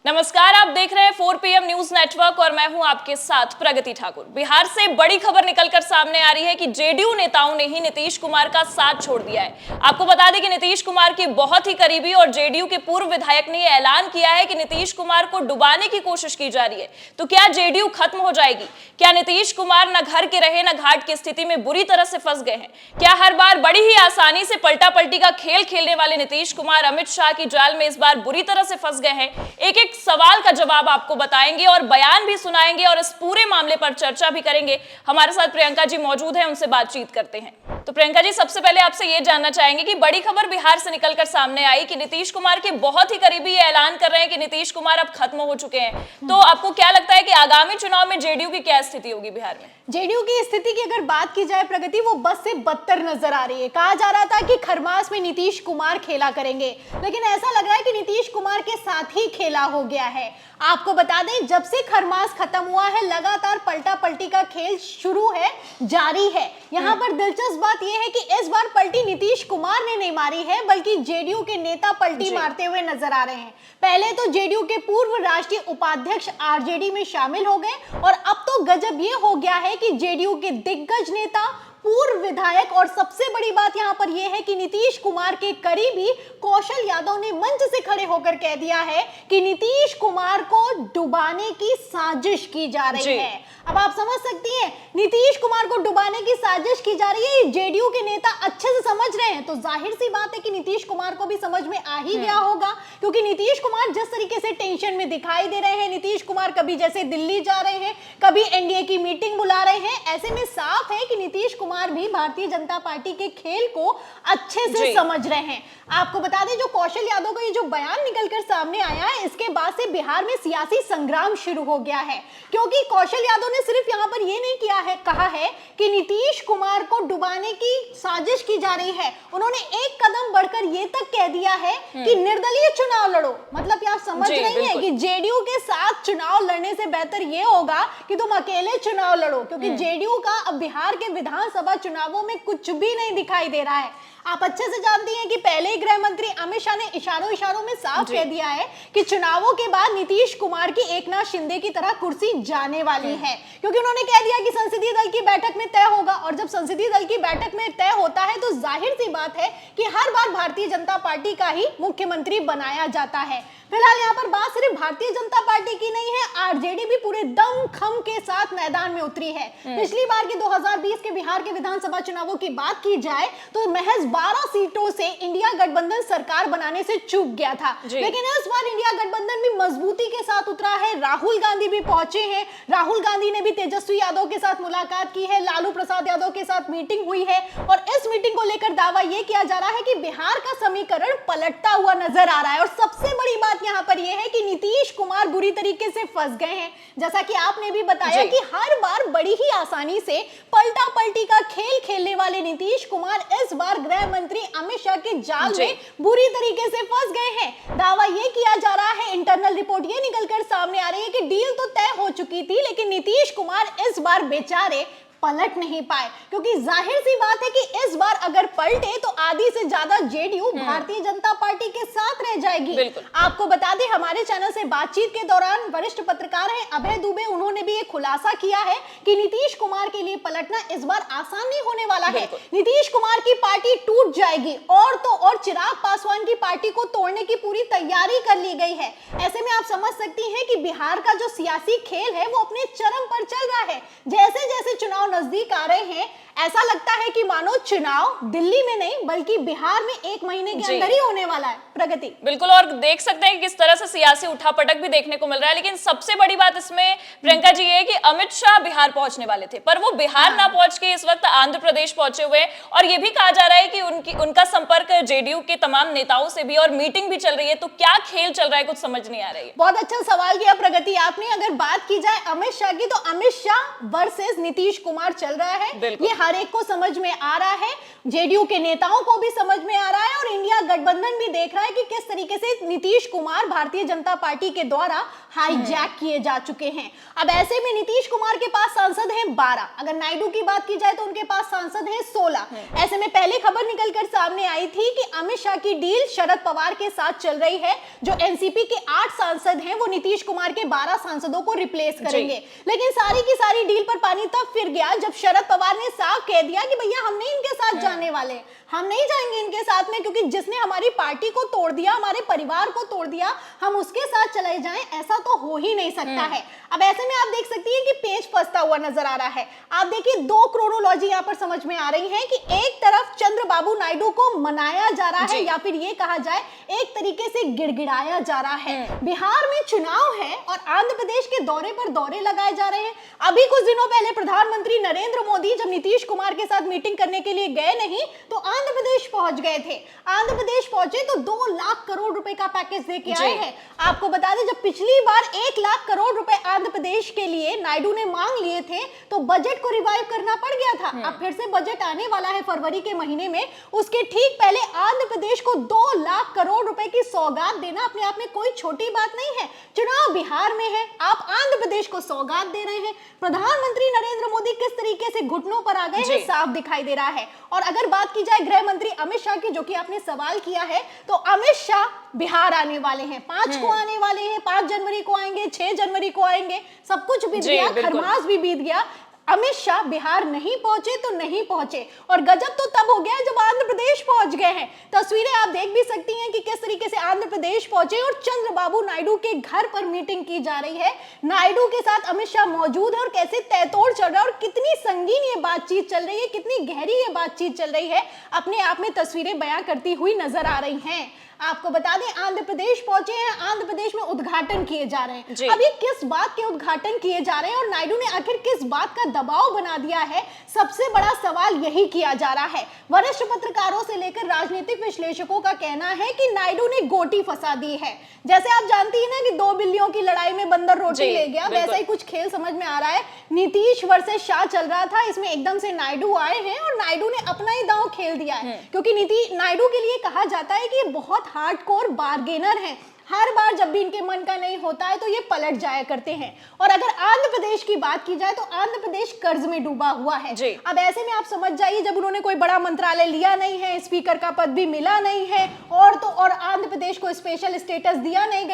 नमस्कार, आप देख रहे हैं 4 PM न्यूज नेटवर्क और मैं हूं आपके साथ प्रगति ठाकुर। बिहार से बड़ी खबर निकलकर सामने आ रही है कि जेडीयू नेताओं ने ही नीतीश कुमार का साथ छोड़ दिया है। आपको बता दें कि नीतीश कुमार की बहुत ही करीबी और जेडीयू के पूर्व विधायक ने यह ऐलान किया है कि नीतीश कुमार को डुबाने की कोशिश की जा रही है। तो क्या जेडीयू खत्म हो जाएगी? क्या नीतीश कुमार न घर के रहे न घाट की स्थिति में बुरी तरह से फंस गए हैं? क्या हर बार बड़ी ही आसानी से पलटा पलटी का खेल खेलने वाले नीतीश कुमार अमित शाह की जाल में इस बार बुरी तरह से फंस गए हैं? एक सवाल का जवाब आपको बताएंगे और बयान भी सुनाएंगे और इस पूरे मामले पर चर्चा भी करेंगे। हमारे साथ प्रियंका जी मौजूद हैं, उनसे बातचीत करते हैं। तो प्रियंका जी, सबसे पहले आपसे ये जानना चाहेंगे कि बड़ी खबर बिहार से निकलकर सामने आई कि नीतीश कुमार के बहुत ही करीबी ये ऐलान कर रहे हैं कि नीतीश कुमार अब खत्म हो चुके हैं। तो आपको क्या लगता है कि आगामी चुनाव में जेडीयू की क्या स्थिति होगी बिहार में? जेडीयू की स्थिति की अगर बात की जाए प्रगति, वो बद से बदतर नजर आ रही है। कहा जा रहा था कि खरमास में नीतीश कुमार खेला करेंगे, लेकिन ऐसा लग रहा है कि नीतीश कुमार के साथ ही खेला हो गया है। आपको बता दें, जब से खरमास खत्म हुआ है लगातार पलटा पलटी का खेल शुरू है, जारी है। यहाँ पर दिलचस्प बात यह है कि इस बार पलटी नीतीश कुमार ने नहीं मारी है, बल्कि जेडीयू के नेता पलटी मारते हुए नजर आ रहे हैं। पहले तो जेडीयू के पूर्व राष्ट्रीय उपाध्यक्ष आरजेडी में शामिल हो गए और अब तो गजब ये हो गया है कि जेडीयू के दिग्गज नेता, पूर्व विधायक और सबसे बड़ी बात यहां पर यह है कि नीतीश कुमार के करीबी कौशल यादव ने मंच से खड़े होकर कह दिया है कि नीतीश कुमार को डुबाने की साजिश की जा रही है। अब आप समझ सकती हैं, नीतीश कुमार को डुबाने की साजिश की जा रही है। जेडीयू के नेता अच्छे से समझ रहे हैं, तो जाहिर सी बात है कि नीतीश कुमार को भी समझ में आ ही गया होगा, क्योंकि नीतीश कुमार जिस तरीके से टेंशन में दिखाई दे रहे हैं, नीतीश कुमार कभी जैसे दिल्ली जा रहे हैं, कभी एनडीए की मीटिंग बुला रहे हैं, ऐसे में साफ है कि नीतीश कुमार भी भारतीय जनता पार्टी के खेल को अच्छे से समझ रहे हैं। आपको बता दें, जो कौशल यादव का ये जो बयान निकलकर सामने आया है, इसके बाद से बिहार में सियासी संग्राम शुरू हो गया है, क्योंकि कौशल यादव ने सिर्फ यहां पर ये नहीं किया है, कहा है कि नीतीश कुमार को डुबाने की साजिश की जा रही है। उन्होंने एक कदम बढ़कर ये तक कह दिया है कि निर्दलीय चुनाव लड़ो। मतलब आप समझ रही हैं कि जेडीयू के साथ चुनाव लड़ने से बेहतर ये होगा कि तुम अकेले चुनाव लड़ो, क्योंकि जेडीयू का अब बिहार के विधानसभा चुनावों में कुछ भी नहीं दिखाई दे रहा है। आप अच्छे से जानती हैं कि पहले ही गृह मंत्री अमित शाह ने इशारों में साफ कह दिया है कि चुनावों के बाद नीतीश कुमार की एकनाथ शिंदे की तरह कुर्सी जाने वाली है, क्योंकि उन्होंने कह दिया कि संसदीय दल की बैठक में तय होगा। और जब संसदीय दल की बैठक में तय होता है तो जाहिर सी बात है कि हर बार भारतीय जनता पार्टी का ही मुख्यमंत्री बनाया जाता है। फिलहाल यहाँ पर बात सिर्फ भारतीय जनता पार्टी की नहीं है, आरजेडी भी पूरे दम खम के साथ मैदान में उतरी है। पिछली बार के 2020 के बिहार के विधानसभा चुनावों की बात की जाए तो महज 12 सीटों से इंडिया गठबंधन सरकार बनाने से चूक गया था, लेकिन इस बार इंडिया गठबंधन भी मजबूती के साथ उतरा है। राहुल गांधी भी पहुंचे हैं, राहुल गांधी ने भी तेजस्वी यादव के साथ मुलाकात की है, लालू प्रसाद यादव के साथ मीटिंग हुई है और इस मीटिंग को लेकर दावा यह किया जा रहा है कि बिहार का समीकरण पलटता हुआ नजर आ रहा है। और सबसे बड़ी बात यहाँ पर यह है कि नीतीश कुमार बुरी तरीके से फंस गए हैं। जैसा कि आपने भी बताया कि हर बार बड़ी ही आसानी से पलटा पलटी का खेल खेलने वाले नीतीश कुमार इस बार गृह मंत्री अमित शाह के जाल में बुरी तरीके से फंस गए हैं। दावा यह किया जा रहा है, इंटरनल रिपोर्ट ये निकलकर सामने आ रही है कि डील तो तय हो चुकी थी, लेकिन नीतीश कुमार इस बार बेचारे पलट नहीं पाए, क्योंकि जाहिर सी बात है कि इस बार अगर पलटे तो आधी से ज्यादा जेडीयू भारतीय जनता पार्टी के साथ रह जाएगी। आपको बता दें, हमारे चैनल से बातचीत के दौरान वरिष्ठ पत्रकार हैं अभय दुबे, उन्होंने भी ये खुलासा किया है कि नीतीश कुमार के लिए पलटना इस बार आसान नहीं होने वाला है। नीतीश कुमार की पार्टी टूट जाएगी और तो और चिराग पासवान की पार्टी को तोड़ने की पूरी तैयारी कर ली गई है। ऐसे में आप समझ सकती हैं कि बिहार का जो सियासी खेल है वो अपने चरम पर चल रहा है। जैसे जैसे चुनाव नजदीक आ रहे हैं, ऐसा लगता है कि मानो चुनाव दिल्ली में नहीं बल्कि बिहार में 1 महीने के अंदर ही होने वाला है। प्रगति बिल्कुल, और देख सकते हैं कि किस तरह से सियासी उठापटक भी देखने को मिल रहा है। लेकिन सबसे बड़ी बात इसमें प्रियंका जी है कि अमित शाह बिहार पहुंचने वाले थे, पर वो बिहार ना पहुंच के इस वक्त आंध्र प्रदेश पहुंचे हुए हैं और ये भी कहा जा रहा है कि उनका संपर्क जेडीयू के तमाम नेताओं से भी और मीटिंग भी चल रही है। तो क्या खेल चल रहा है, कुछ समझ नहीं आ रही है। बहुत अच्छा सवाल किया प्रगति आपने। अगर बात की जाए अमित शाह की, तो अमित शाह वर्सेस नीतीश कुमार चल रहा है। ये हर एक को समझ में आ रहा है, जेडीयू के नेताओं को भी समझ में आ रहा है और इंडिया गठबंधन भी देख रहा है कि किस तरीके से नीतीश कुमार भारतीय जनता पार्टी के द्वारा हाईजैक किए जा चुके हैं। अब ऐसे में नीतीश कुमार के पास सांसद हैं 12, अगर नायडू की बात की जाए तो उनके पास सांसद हैं 16। ऐसे में पहले खबर निकलकर सामने आई थी कि अमित शाह की डील शरद पवार के साथ चल रही है, जो एनसीपी के 8 सांसद हैं वो नीतीश कुमार के 12 सांसदों को रिप्लेस करेंगे। लेकिन सारी की सारी डील पर पानी तब फिर गया जब शरद पवार ने साफ कह दिया कि भैया हम नहीं इनके साथ जाने वाले, हम नहीं जाएंगे इनके साथ में, क्योंकि जिसने हमारी पार्टी को तोड़ दिया, हमारे परिवार को तोड़ दिया, हम उसके साथ चले जाएं, ऐसा तो हो ही नहीं सकता है। अब ऐसे में आप देख सकती हैं कि पेच फंसता हुआ नजर आ रहा है। आप देखिए 2 क्रोनोलॉजी यहाँ पर समझ में आ रही है कि एक तरफ चंद्रबाबू नायडू को मनाया जा रहा है या फिर ये कहा जाए एक तरीके से गिड़गिड़ाया जा रहा है। बिहार में चुनाव है और आंध्र प्रदेश के दौरे पर दौरे लगाए जा रहे हैं। अभी कुछ दिनों पहले प्रधानमंत्री नरेंद्र मोदी जब नीतीश कुमार के साथ मीटिंग करने के लिए गए नहीं तो आंध्र प्रदेश पहुंच गए थे। आंध्र प्रदेश पहुंचे तो 2 लाख करोड़ रुपए का पैकेज देके आए हैं। आपको बता दें जब पिछली बार 1 लाख करोड़ रुपए आंध्र प्रदेश के लिए नायडू ने मांग लिए थे तो बजट को रिवाइव करना पड़ गया था। अब फिर से बजट आने वाला है फरवरी के महीने में, उसके ठीक पहले आंध्र प्रदेश को 2 लाख करोड़ रुपए की सौगात देना अपने आप में कोई छोटी बात नहीं है। चुनाव बिहार में है, आप आंध्र प्रदेश को सौगात दे रहे हैं। प्रधानमंत्री नरेंद्र मोदी किस तरीके से घुटनों पर आ गए हैं साफ दिखाई दे रहा है। और अगर बात की जाए गृह मंत्री अमित शाह की, जो कि आपने सवाल किया है, तो अमित शाह बिहार आने वाले हैं, 5 को आने वाले हैं, 5 जनवरी को आएंगे, 6 जनवरी को आएंगे, सब कुछ बीत गया, खरमास भी बीत गया। अमित शाह बिहार नहीं पहुंचे तो नहीं पहुंचे, और गजब तो तब हो गया जब आंध्र प्रदेश पहुंच गए हैं। तस्वीरें आप देख भी सकती हैं कि किस तरीके से आंध्र प्रदेश पहुंचे और चंद्रबाबू नायडू के घर पर मीटिंग की जा रही है। नायडू के साथ अमित शाह मौजूद है और कैसे तैतोड़ चल रहा है और कितनी संगीन ये बातचीत चल रही है, कितनी गहरी ये बातचीत चल रही है, अपने आप में तस्वीरें बयां करती हुई नजर आ रही हैं। आपको बता दें आंध्र प्रदेश पहुंचे हैं, आंध्र प्रदेश में उद्घाटन किए जा रहे हैं। अभी किस बात के उद्घाटन किए जा रहे हैं और नायडू ने आखिर किस बात का दबाव बना दिया है, सबसे बड़ा सवाल यही किया जा रहा है। वरिष्ठ पत्रकारों से लेकर राजनीतिक विश्लेषकों का कहना है कि नायडू ने गोटी फंसा दी है। जैसे आप जानती हैं ना कि 2 बिल्लियों की लड़ाई में बंदर रोटी ले गया, वैसा ही कुछ खेल समझ में आ रहा है। नीतीश वर्सेस शाह चल रहा था, इसमें एकदम से नायडू आए हैं और नायडू ने अपना ही दांव खेल दिया है, क्योंकि नायडू के लिए कहा जाता है कि ये बहुत हार्डकोर बार्गेनर हैं। हर बार जब भी इनके मन का नहीं होता है तो ये पलट जाया करते हैं। और अगर आंध्र प्रदेश की बात की जाए तो आंध्र प्रदेश कर्ज में डूबा हुआ है। अब ऐसे में आप समझ जाइए, जब उन्होंने कोई बड़ा मंत्रालय लिया नहीं है, स्पीकर का पद भी मिला नहीं है, और आंध्र प्रदेश को स्पेशल स्टेटस दिया नहीं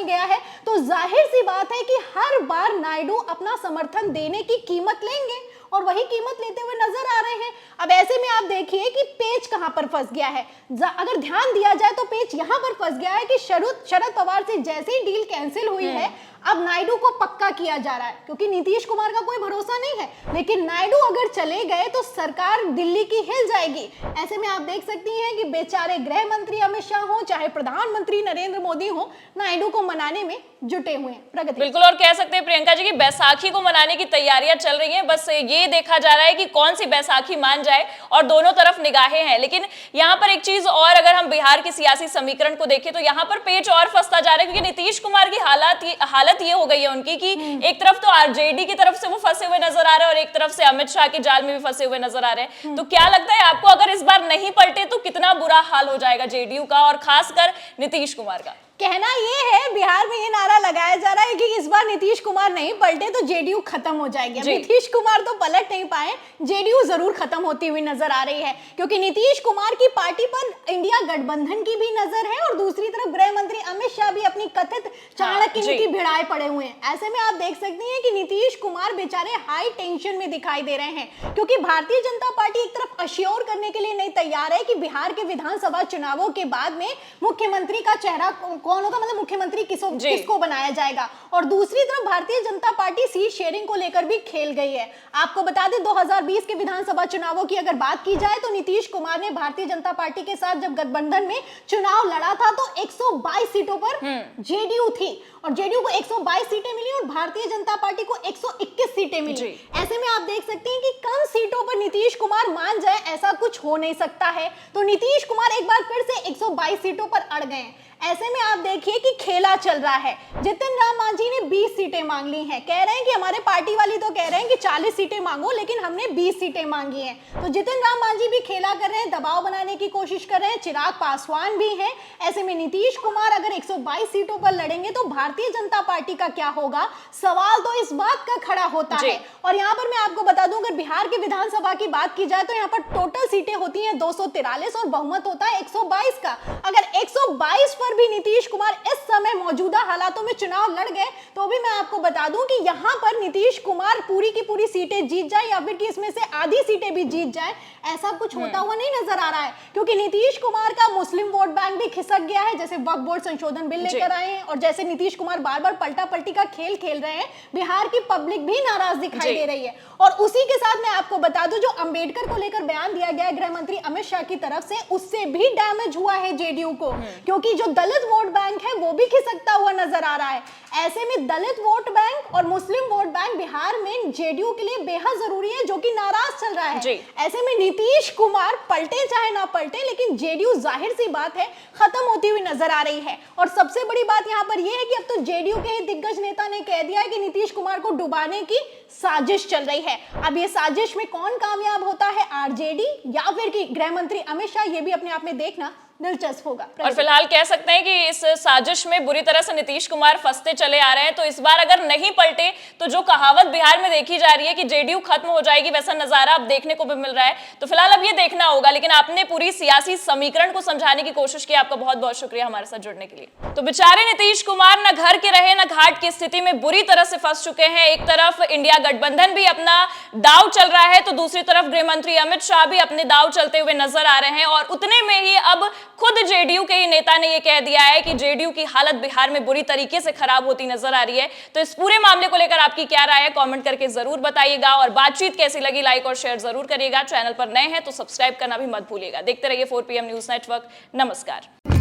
गया है, तो जाहिर सी बात है कि हर बार नायडू अपना समर्थन देने की कीमत लेंगे और वही कीमत लेते हुए नजर आ रहे हैं। अब ऐसे में आप देखिए कि पेच कहां पर फंस गया है। अगर ध्यान दिया जाए तो पेच यहां पर फंस गया है कि शरद पवार से जैसे ही डील कैंसिल हुई है, अब नायडू को पक्का किया जा रहा है, क्योंकि नीतीश कुमार का कोई भरोसा नहीं है। लेकिन नायडू अगर चले गए तो सरकार दिल्ली की हिल जाएगी। ऐसे में आप देख सकती हैं कि बेचारे गृह मंत्री अमित शाह हो चाहे प्रधानमंत्री नरेंद्र मोदी हो, नायडू को मनाने में जुटे हुए हैं। प्रगति बिल्कुल, और कह सकते हैं प्रियंका जी की बैसाखी को मनाने की तैयारियां चल रही हैं। बस ये देखा जा रहा है कि कौन सी बैसाखी मान जाए, और दोनों तरफ निगाहें हैं। लेकिन यहाँ पर एक चीज और, अगर हम बिहार के सियासी समीकरण को देखें तो यहाँ पर पेच और फंसता जा रहा है, क्योंकि नीतीश कुमार की हालत ये हो गई है उनकी कि एक तरफ तो आरजेडी की तरफ से वो फंसे हुए नजर आ रहे हैं और एक तरफ से अमित शाह के जाल में भी फंसे हुए नजर आ रहे हैं। तो क्या लगता है आपको, अगर इस बार नहीं पलटे तो कितना बुरा हाल हो जाएगा जेडीयू का और खासकर नीतीश कुमार का? कहना ये है, बिहार में ये नारा लगाया जा रहा है कि इस बार नीतीश कुमार नहीं पलटे तो जेडीयू खत्म हो जाएगी। नीतीश कुमार तो पलट नहीं पाए, जेडीयू जरूर खत्म होती हुई नजर आ रही है, क्योंकि नीतीश कुमार की पार्टी पर इंडिया गठबंधन की भी नजर है और दूसरी तरफ गृह मंत्री अमित शाह भी अपनी कथित चाणक्य नीति भिड़ाए पड़े हुए हैं। ऐसे में आप देख सकती हैं कि नीतीश कुमार बेचारे हाई टेंशन में दिखाई दे रहे हैं, क्योंकि भारतीय जनता पार्टी एक तरफ अश्योर करने के लिए नहीं तैयार है कि बिहार के विधानसभा चुनावों के बाद में मुख्यमंत्री का चेहरा कौन होगा, मतलब मुख्यमंत्री किसको बनाया जाएगा, और दूसरी तरफ Bharatiya Janata party seat sharing को लेकर भी खेल गई है। आपको बता दें 2020 के विधानसभा चुनावों की अगर बात की जाए तो नीतीश कुमार ने भारतीय जनता पार्टी के साथ जब गठबंधन में चुनाव लड़ा था तो 122 सीटों पर जेडीयू थी और जेडीयू को 122 सीटें मिली और भारतीय जनता पार्टी को 121 सीटें मिली। ऐसे में आप देख सकते हैं कि कम सीटों पर नीतीश कुमार मान जाए, ऐसा कुछ हो नहीं सकता है। तो नीतीश कुमार एक बार फिर से 122 सीटों पर अड़ गए। ऐसे में आप देखिए कि खेला चल रहा है। जितिन राम मांझी ने 20 सीटें मांग ली हैं, कह रहे हैं कि हमारे पार्टी वाली तो कह रहे हैं कि 40 सीटें मांगो, लेकिन हमने 20 सीटें मांगी हैं। तो जितिन राम मांझी भी खेला कर रहे हैं, दबाव बनाने की कोशिश कर रहे हैं। चिराग पासवान भी हैं। ऐसे में नीतीश कुमार अगर 122 सीटों पर लड़ेंगे तो भारतीय जनता पार्टी का क्या होगा, सवाल तो इस बात का खड़ा होता है। और यहाँ पर मैं आपको बता दूं, अगर बिहार की विधानसभा की बात की जाए तो यहाँ पर टोटल सीटें होती हैं 243 और बहुमत होता है 122 का। अगर 122 पर भी नीतीश कुमार इस समय मौजूदा हालातों में चुनाव लड़ गए तो भी मैं आपको बता दूं कि यहां पर नीतीश कुमार पूरी की पूरी सीटें जीत जाए या फिर कि इसमें से आधी सीटें भी जीत जाए, ऐसा कुछ होता हुआ नहीं नजर आ रहा है। क्योंकि नीतीश कुमार का मुस्लिम वोट बैंक भी खिसक गया है, जैसे वक्फ बोर्ड संशोधन बिल लेकर आए हैं और जैसे नीतीश कुमार बार बार पलटा पलटी का खेल खेल रहे हैं, बिहार की पब्लिक भी नाराज दिखाई दे रही है। और उसी के साथ मैं आपको बता दूं, जो अंबेडकर को लेकर बयान दिया गया है गृह मंत्री अमित शाह की तरफ से, उससे भी डैमेज हुआ है जेडीयू को, क्योंकि जो दलित वोट बैंक है वो भी खिसकता हुआ नजर आ रहा है। ऐसे में दलित वोट बैंक और मुस्लिम वोट बैंक बिहार में जेडीयू के लिए बेहद जरूरी है, जो कि नाराज चल रहा है। ऐसे में नीतीश कुमार पलटे चाहे ना पलटे, लेकिन जेडीयू जाहिर सी बात है खत्म होती हुई नजर आ रही है। और सबसे बड़ी बात यहाँ पर यह है कि अब तो जेडीयू के ही दिग्गज नेता ने कह दिया है कि नीतीश कुमार को डुबाने की साजिश चल रही है। अब ये साजिश में कौन कामयाब होता है, आरजेडी या फिर कि गृह मंत्री अमित शाह, ये भी अपने आप में देखना दिलचस्प होगा। और फिलहाल कह सकते हैं कि इस साजिश में बुरी तरह से नीतीश कुमार फंसते चले आ रहे हैं। तो इस बार अगर नहीं पलटे तो जो कहावत बिहार में देखी जा रही है कि जेडीयू खत्म हो जाएगी, वैसा नजारा अब देखने को भी मिल रहा है। तो फिलहाल अब ये देखना होगा, लेकिन आपने पूरी सियासी समीकरण को समझाने की कोशिश की, आपका बहुत बहुत शुक्रिया हमारे साथ जुड़ने के लिए। तो बेचारे नीतीश कुमार न घर के रहे न घाट की स्थिति में बुरी तरह से फंस चुके हैं। एक तरफ इंडिया गठबंधन भी अपना दाव चल रहा है, तो दूसरी तरफ गृह मंत्री अमित शाह भी अपने दाव चलते हुए नजर आ रहे हैं। और उतने में ही अब खुद जेडीयू के ही नेता ने यह कह दिया है कि जेडीयू की हालत बिहार में बुरी तरीके से खराब होती नजर आ रही है। तो इस पूरे मामले को लेकर आपकी क्या राय है, कमेंट करके जरूर बताइएगा। और बातचीत कैसी लगी, लाइक और शेयर जरूर करिएगा। चैनल पर नए हैं तो सब्सक्राइब करना भी मत भूलिएगा। देखते रहिए 4 PM न्यूज नेटवर्क। नमस्कार।